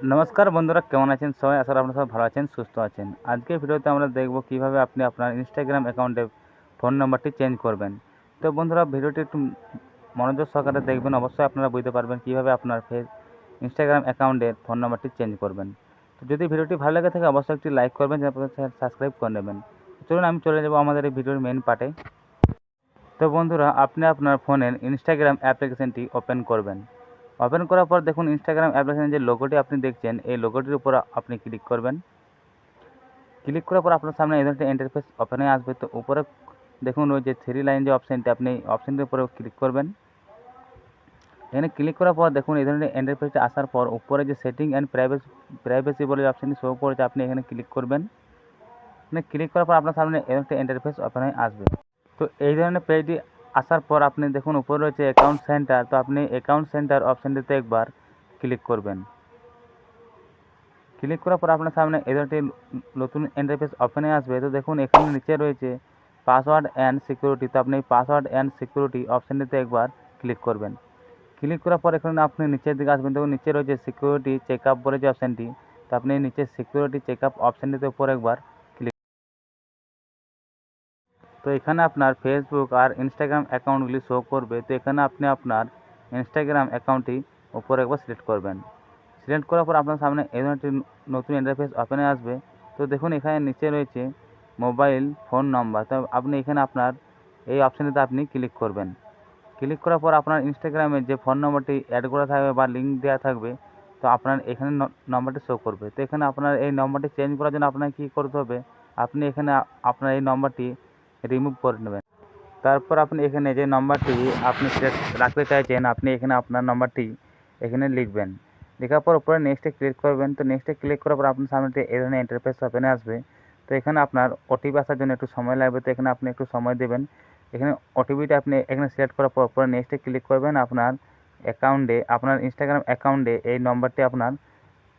नमस्कार बंधुरा केमन आছেন সবাই আশা করি আপনারা সবাই ভালো আছেন সুস্থ আছেন। আজকের ভিডিওতে আমরা দেখব কিভাবে আপনি আপনার ইনস্টাগ্রাম অ্যাকাউন্টে ফোন নাম্বারটি চেঞ্জ করবেন। তো বন্ধুরা ভিডিওটি একটু মনোযোগ সহকারে দেখবেন, অবশ্যই আপনারা বুঝতে পারবেন কিভাবে আপনার ইনস্টাগ্রাম অ্যাকাউন্টের ফোন নাম্বারটি চেঞ্জ করবেন। তো যদি ভিডিওটি ভালো লাগে থাকে অবশ্যই একটি লাইক করবেন, সাবস্ক্রাইব করে নেবেন। চলুন আমি চলে যাব আমাদের এই ভিডিওর মেইন পার্টে। তো বন্ধুরা আপনি আপনার ফোনের ইনস্টাগ্রাম অ্যাপ্লিকেশনটি ওপেন করবেন। ওপেন করার পর দেখুন ইনস্টাগ্রাম অ্যাপ্লিকেশনের যে লোগোটি আপনি দেখছেন এই লোগোটির উপর আপনি ক্লিক করবেন। ক্লিক করার পর আপনার সামনে এই ধরনের একটা ইন্টারফেস ওপেন হয়ে আসবে। তো উপরে দেখুন ওই যে থ্রি লাইন যে অপশানটি, আপনি অপশানটির উপরে ক্লিক করবেন। এখানে ক্লিক করার পর দেখুন এই ধরনের ইন্টারফেসটি আসার পর উপরে যে সেটিং অ্যান্ড প্রাইভেসি বলে যে অপশানটি শো করেছে আপনি এখানে ক্লিক করবেন। এখানে ক্লিক করার পর আপনার সামনে এই একটা ইন্টারফেস ওপেন হয়ে আসবে। তো এই ধরনের পেজটি আসার পর আপনি দেখুন উপরে রয়েছে অ্যাকাউন্ট সেন্টার। তো আপনি অ্যাকাউন্ট সেন্টার অপশানটিতে একবার ক্লিক করবেন। ক্লিক করার পর আপনার সামনে এই ধরনের নতুন ইন্টারফেস ওপেন হয়ে আসবে। তো দেখুন এখানে নিচে রয়েছে পাসওয়ার্ড অ্যান্ড সিকিউরিটি। তো আপনি পাসওয়ার্ড অ্যান্ড সিকিউরিটি অপশানটিতে একবার ক্লিক করবেন। ক্লিক করার পর এখানে আপনি নিচের দিকে আসবেন, দেখুন নিচে রয়েছে সিকিউরিটি চেকআপ বলে যে অপশানটি। তো আপনি নিচে সিকিউরিটি চেকআপ অপশানটিতে উপর একবার ক্লিক। তো এখানে আপনার ফেসবুক আর ইনস্টাগ্রাম অ্যাকাউন্টগুলি শো করবে। তো এখানে আপনি আপনার ইনস্টাগ্রাম অ্যাকাউন্টটি উপরে একবার সিলেক্ট করবেন। সিলেক্ট করার পর আপনার সামনে এই ধরনের একটি নতুন ইন্টারফেস ওপেন হয়ে আসবে। তো দেখুন এখানে নিচে রয়েছে মোবাইল ফোন নম্বর। তো আপনি এখানে আপনার এই অপশানটিতে আপনি ক্লিক করবেন। ক্লিক করার পর আপনার ইনস্টাগ্রামে যে ফোন নম্বরটি অ্যাড করা থাকবে বা লিঙ্ক দেওয়া থাকবে, তো আপনার এখানে নম্বরটি শো করবে। তো এখানে আপনার এই নম্বরটি চেঞ্জ করার জন্য আপনাকে কী করতে হবে, আপনি এখানে আপনার এই নম্বরটি রিমুভ করে নেবেন। তারপর আপনি এখানে যে নম্বরটি আপনি রাখতে চাইছেন আপনি এখানে আপনার নম্বরটি এখানে লিখবেন। লেখার পর উপরে নেক্সটে ক্লিক করবেন। তো নেক্সটে ক্লিক করার পর আপনার সামনে এই ধরনের ইন্টারফেস ওপেনে আসবে। তো এখানে আপনার ওটিপি আসার জন্য একটু সময় লাগবে। তো এখানে আপনি একটু সময় দেবেন। এখানে ওটিপিটা আপনি এখানে সিলেক্ট করার পর উপরে নেক্সটে ক্লিক করবেন। আপনার অ্যাকাউন্টে আপনার ইনস্টাগ্রাম অ্যাকাউন্টে এই নম্বরটি আপনার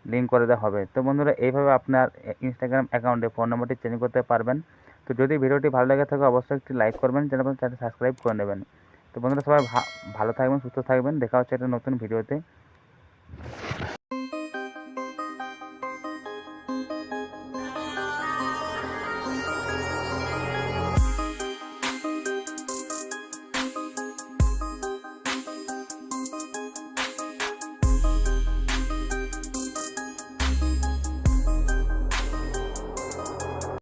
লিঙ্ক করে দেওয়া হবে। তো বন্ধুরা এইভাবে আপনার ইনস্টাগ্রাম অ্যাকাউন্টে ফোন নম্বরটি চেঞ্জ করতে পারবেন। তো যদি ভিডিওটি ভালো লাগে থাকে অবশ্যই একটি লাইক করবেন, চ্যানেলটি সাবস্ক্রাইব করে নেবেন। তো বন্ধুরা সবাই ভালো থাকবেন, সুস্থ থাকবেন। দেখা হচ্ছে একটা নতুন ভিডিওতে।